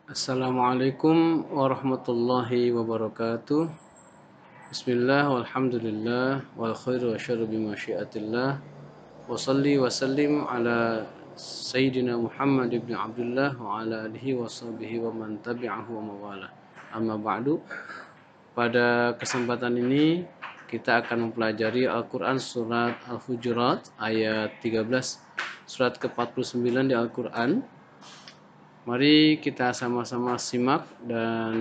Assalamualaikum warahmatullahi wabarakatuh. Bismillah walhamdulillah wal khairu wa syarru bimasyiatillah. Wa salli wa sallim ala Sayyidina Muhammad ibn Abdullah wa ala alihi wa sahbihi wa man tabi'ahu wa mawala. Amma ba'du. Pada kesempatan ini kita akan mempelajari Al-Quran surat Al-Hujurat ayat 13, surat ke-49 di Al-Quran. Mari kita sama-sama simak dan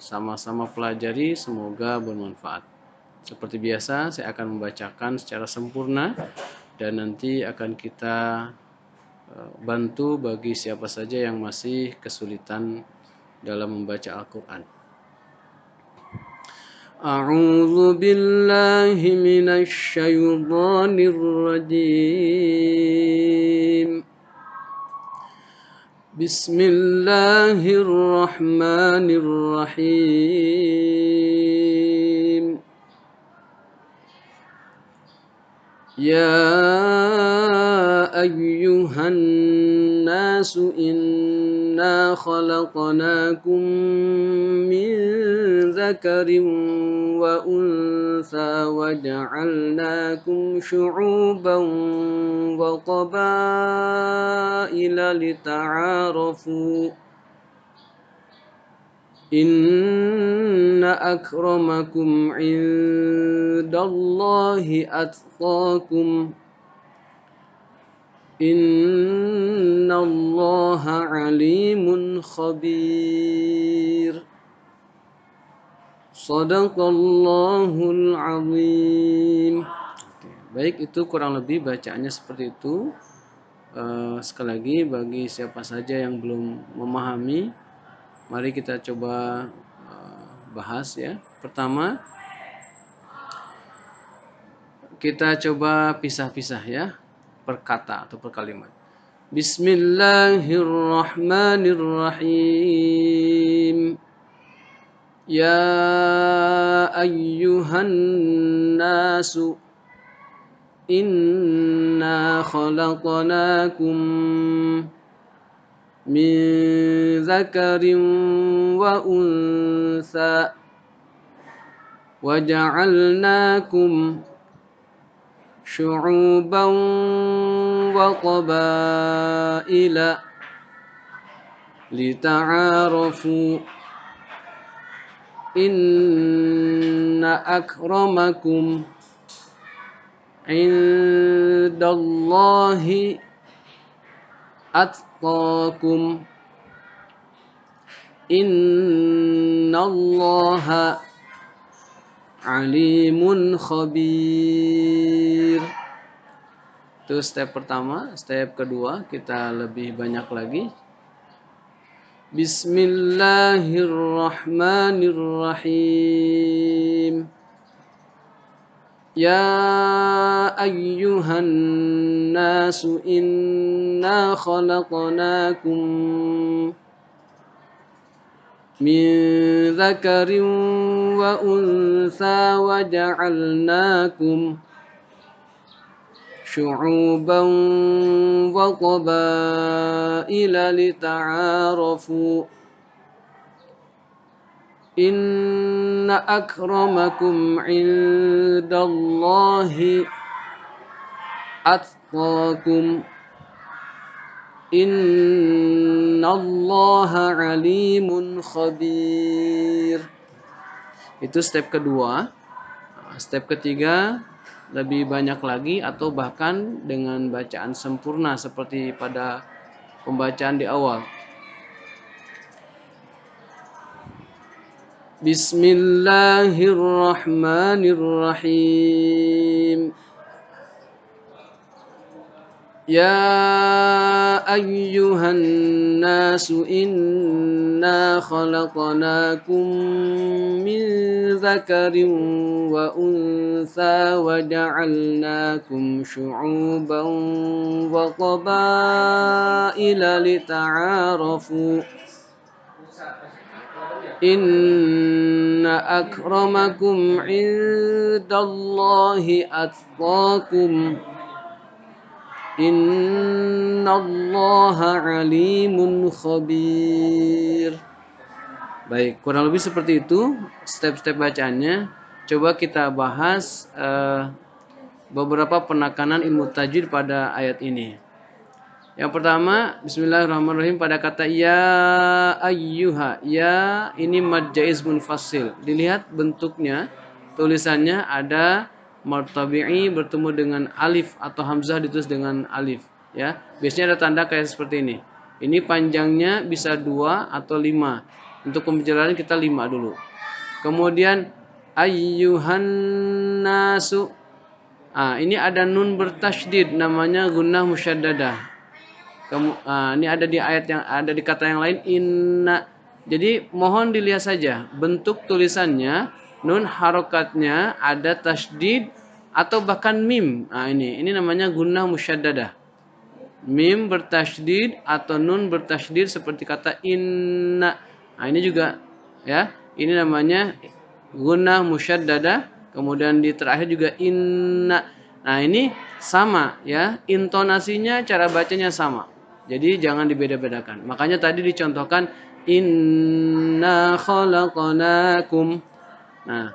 sama-sama pelajari, semoga bermanfaat. Seperti biasa, saya akan membacakan secara sempurna dan nanti akan kita bantu bagi siapa saja yang masih kesulitan dalam membaca Al-Quran. A'udzu billahi minasy syaithanir rajim. Bismillahirrahmanirrahim. Ya ayyuhan nasu inna khalaqnakum min dzakarin wa untha wa ja'alnakum syu'uban wa qabaila lita'arafu. Inna akramakum indallahi atqakum. Innallaha alimun khabir. Shadaqallahul azim. Baik, itu kurang lebih bacaannya seperti itu. Sekali lagi, bagi siapa saja yang belum memahami, mari kita coba bahas ya. Pertama, kita coba pisah-pisah ya, per kata atau per kalimat. Bismillahirrahmanirrahim. Ya ayyuhan nasu inna khalaqnakum min dzakarin wa untha wa ja'alnakum syu'uban wa qabaila lita'arafu. Inna akramakum indallahi atqakum. Innallaha alimun khabir. Itu step pertama. Step kedua kita lebih banyak lagi. Bismillahirrahmanirrahim. Ya ayyuhan nasu inna khalaqnakum min dzakarin wa untha wa ja'alnakum syu'uban wa qabaila lita'arafu. Inna akramakum indallahi atqakum. Innallaha alimun khabir. Itu step kedua. Step ketiga lebih banyak lagi atau bahkan dengan bacaan sempurna seperti pada pembacaan di awal. Bismillahirrahmanirrahim. Ya ayyuhan nasu inna khalaqnakum min dzakarin wa untha wa ja'alnakum syu'uban wa qabaila lita'arafu. Inna akramakum indallahi atqakum. Innallaha alimun khabir. Baik, kurang lebih seperti itu step-step bacaannya. Coba kita bahas beberapa penekanan ilmu tajwid pada ayat ini. Yang pertama, bismillahirrahmanirrahim, pada kata ya ayyuha. Ya ini mad jaiz munfasil. Dilihat bentuknya, tulisannya ada mad tabi'i bertemu dengan alif atau hamzah ditulis dengan alif, ya. Biasanya ada tanda kayak seperti ini. Ini panjangnya bisa 2 atau 5. Untuk pembicaraan kita 5 dulu. Kemudian ayyuhan nasu. Ini ada nun bertasydid namanya gunnah musyaddadah. Ini ada di ayat yang ada di kata yang lain inna. Jadi mohon dilihat saja bentuk tulisannya, nun harokatnya ada tasydid atau bahkan mim. Ini namanya gunnah musyaddadah. Mim bertasydid atau nun bertasydid seperti kata inna. Ini juga ya, ini namanya gunnah musyaddadah. Kemudian di terakhir juga inna. Nah ini sama ya, intonasinya cara bacanya sama. Jadi jangan dibeda-bedakan. Makanya tadi dicontohkan inna khalaqnakum. Nah,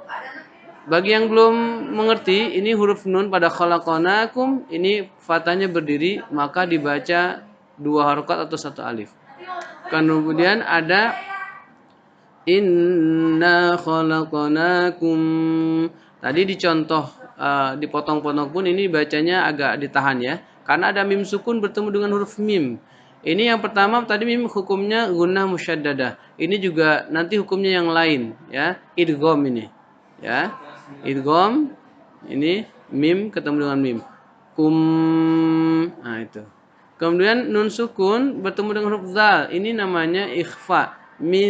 bagi yang belum mengerti, ini huruf nun pada khalaqnakum, ini fathahnya berdiri, maka dibaca 2 harokat atau 1 alif. Kemudian ada inna khalaqnakum. Tadi dicontoh dipotong-potong pun ini bacanya agak ditahan ya. Karena ada mim sukun bertemu dengan huruf mim. Ini yang pertama tadi mim hukumnya gunnah musyaddadah. Ini juga nanti hukumnya yang lain ya. Idgham ini. Ya. Idgham ini mim ketemu dengan mim. Kum. Nah itu. Kemudian nun sukun bertemu dengan huruf zal. Ini namanya ikhfa. Mi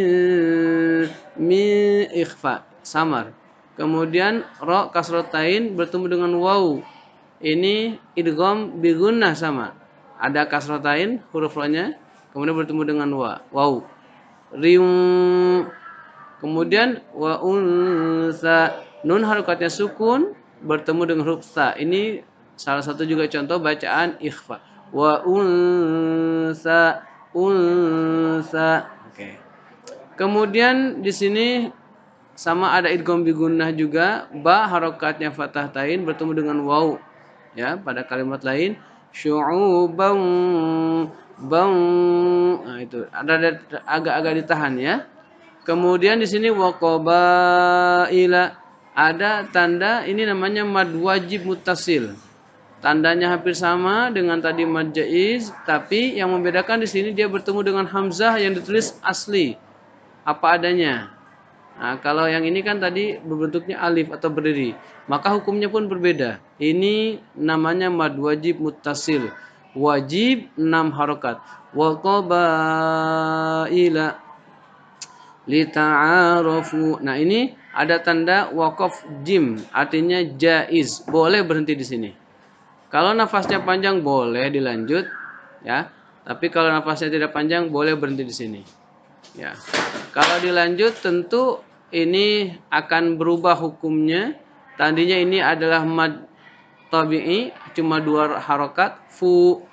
ikhfa. Samar. Kemudian ro kasrotain bertemu dengan waw. Ini idgham bi gunnah sama. Ada kasrotain huruf ro-nya, kemudian bertemu dengan waw. Rium. Kemudian wa unsa, nun harokatnya sukun bertemu dengan huruf sa. Ini salah satu juga contoh bacaan ikhfa. Wa unsa. Oke. Kemudian di sini sama ada idgham bi gunnah juga, ba harokatnya fathah tain bertemu dengan waw. Ya, pada kalimat lain syu'uban bang. Nah, itu ada agak-agak ditahan ya. Kemudian di sini waqabaila ada tanda ini namanya mad wajib muttasil. Tandanya hampir sama dengan tadi mad jaiz, tapi yang membedakan di sini dia bertemu dengan hamzah yang ditulis asli apa adanya. Nah, kalau yang ini kan tadi berbentuknya alif atau berdiri, maka hukumnya pun berbeda. Ini namanya mad wajib muttasil. Wajib 6 harokat. Wa qabaila lita'arafu. Nah, ini ada tanda waqaf jim, artinya jaiz, boleh berhenti di sini. Kalau nafasnya panjang boleh dilanjut, ya. Tapi kalau nafasnya tidak panjang boleh berhenti di sini. Ya. Kalau dilanjut tentu ini akan berubah hukumnya. Tadinya ini adalah mad tabi'i cuma 2 harokat fu.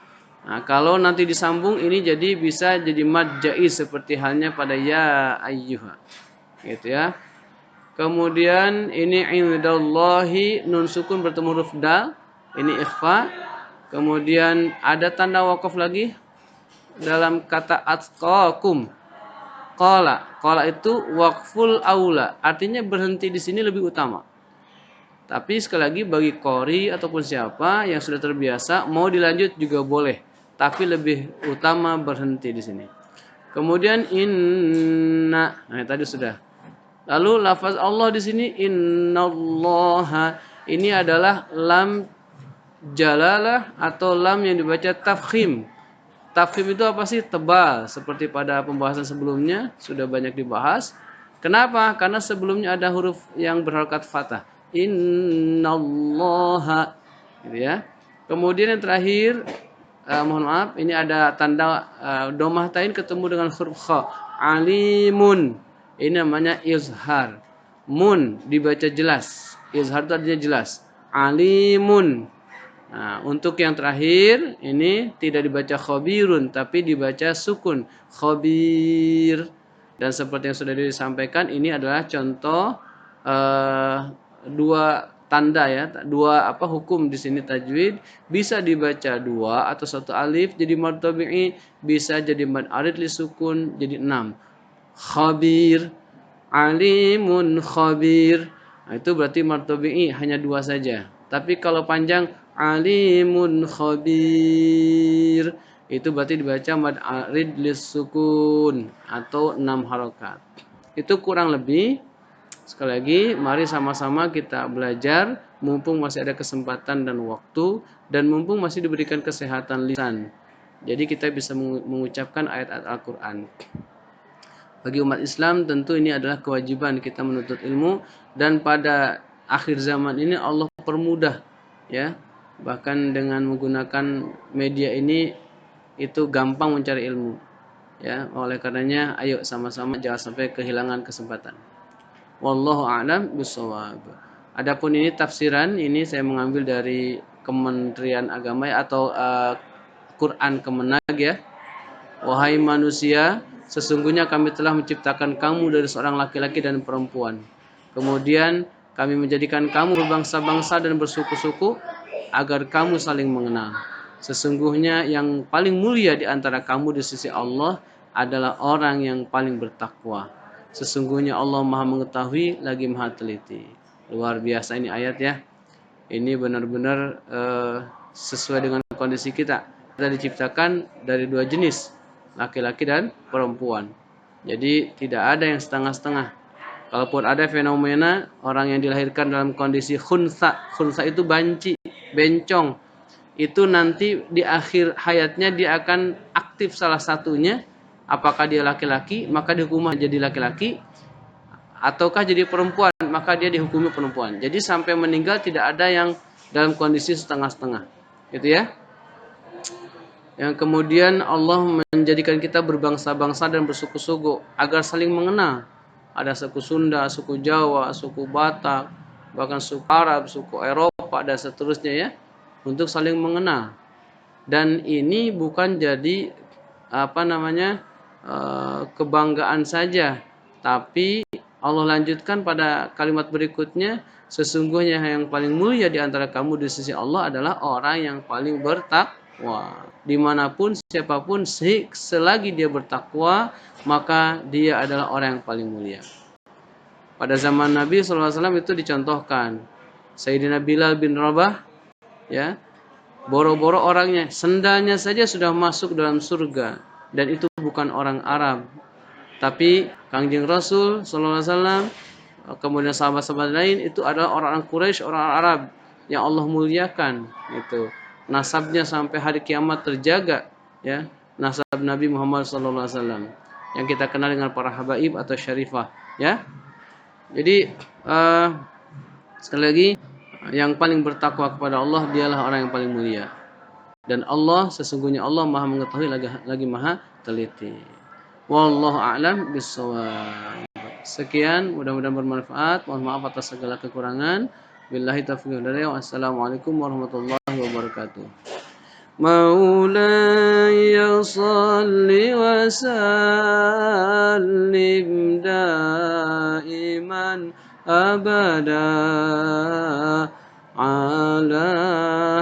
Nah, kalau nanti disambung ini jadi bisa jadi mad jaiz seperti halnya pada ya ayyuha. Gitu ya. Kemudian ini indallahi nun sukun bertemu huruf dal. Ini ikhfa. Kemudian ada tanda waqaf lagi dalam kata atqakum. Qala itu waqful aula, artinya berhenti di sini lebih utama. Tapi sekali lagi bagi qori ataupun siapa yang sudah terbiasa mau dilanjut juga boleh, tapi lebih utama berhenti di sini. Kemudian inna, nah tadi sudah. Lalu lafaz Allah di sini innallaha, ini adalah lam jalalah atau lam yang dibaca tafkhim. Tafkhim itu apa sih? Tebal. Seperti pada pembahasan sebelumnya sudah banyak dibahas. Kenapa? Karena sebelumnya ada huruf yang berharokat fathah. Innallaha. Gitu ya. Kemudian yang terakhir, mohon maaf, ini ada tanda domah tain ketemu dengan huruf kha. Alimun. Ini namanya izhar. Mun dibaca jelas. Izhar itu artinya jelas. Alimun. Nah, untuk yang terakhir ini tidak dibaca khabirun tapi dibaca sukun khabir. Dan seperti yang sudah disampaikan, ini adalah contoh dua tanda ya, dua hukum di sini tajwid, bisa dibaca dua atau satu alif jadi mad tabi'i, bisa jadi mad arid li sukun jadi 6. Khabir, alimun khabir. Nah, itu berarti mad tabi'i hanya dua saja. Tapi kalau panjang alimun khabir, itu berarti dibaca mad arid li sukun atau 6 harokat. Itu kurang lebih. Sekali lagi, mari sama-sama kita belajar mumpung masih ada kesempatan dan waktu, dan mumpung masih diberikan kesehatan lisan. Jadi kita bisa mengucapkan ayat-ayat Al-Quran. Bagi umat Islam tentu ini adalah kewajiban kita menuntut ilmu, dan pada akhir zaman ini Allah permudah ya. Bahkan dengan menggunakan media ini itu gampang mencari ilmu. Ya, oleh karenanya ayo sama-sama jangan sampai kehilangan kesempatan. Wallahu a'lam bishawab. Adapun ini tafsiran, ini saya mengambil dari Kementerian Agama atau Quran Kemenag ya. Wahai manusia, sesungguhnya kami telah menciptakan kamu dari seorang laki-laki dan perempuan. Kemudian kami menjadikan kamu berbangsa-bangsa dan bersuku-suku agar kamu saling mengenal. Sesungguhnya yang paling mulia di antara kamu di sisi Allah adalah orang yang paling bertakwa. Sesungguhnya Allah Maha mengetahui lagi Maha teliti. Luar biasa ini ayat ya. Ini benar-benar sesuai dengan kondisi kita. Kita diciptakan dari dua jenis, laki-laki dan perempuan. Jadi tidak ada yang setengah-setengah. Kalaupun ada fenomena orang yang dilahirkan dalam kondisi khunsa, khunsa itu banci, bencong, itu nanti di akhir hayatnya dia akan aktif salah satunya. Apakah dia laki-laki, maka dihukum jadi laki-laki, ataukah jadi perempuan, maka dia dihukumi perempuan. Jadi sampai meninggal tidak ada yang dalam kondisi setengah-setengah. Gitu ya. Yang kemudian Allah menjadikan kita berbangsa-bangsa dan bersuku-suku agar saling mengenal. Ada suku Sunda, suku Jawa, suku Batak, bahkan suku Arab, suku Eropa dan seterusnya ya, untuk saling mengenal. Dan ini bukan jadi kebanggaan saja, tapi Allah lanjutkan pada kalimat berikutnya, sesungguhnya yang paling mulia di antara kamu di sisi Allah adalah orang yang paling bertakwa. Dimanapun siapapun selagi dia bertakwa, maka dia adalah orang yang paling mulia. Pada zaman Nabi SAW itu dicontohkan, Sayyidina Bilal bin Rabah ya, boro-boro orangnya, sendalnya saja sudah masuk dalam surga, dan itu bukan orang Arab, tapi Kangjeng Rasul SAW, kemudian sahabat-sahabat lain itu adalah orang-orang Quraisy, orang Arab yang Allah muliakan. Itu nasabnya sampai hari kiamat terjaga ya, nasab Nabi Muhammad SAW yang kita kenal dengan para habaib atau syarifah ya. Jadi sekali lagi, yang paling bertakwa kepada Allah dialah orang yang paling mulia. Dan Allah, sesungguhnya Allah Maha mengetahui lagi Maha teliti. Wallahu a'lam bishawab. Sekian, mudah-mudahan bermanfaat. Mohon maaf atas segala kekurangan. Billahi taufiq wal hidayah. Wassalamualaikum warahmatullahi wabarakatuh. Maulaya salli wa sallim daiman abada ala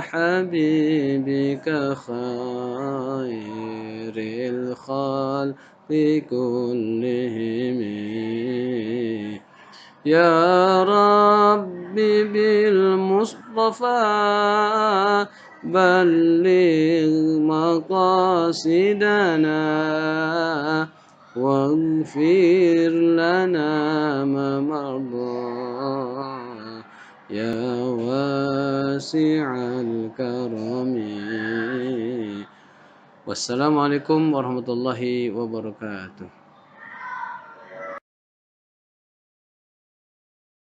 habibika khairil khalqi kullihim ya Rabbi bil Mustafa balligh maqasidana waghfir lana ma marda ya wasi'al karami. Wassalamualaikum warahmatullahi wabarakatuh.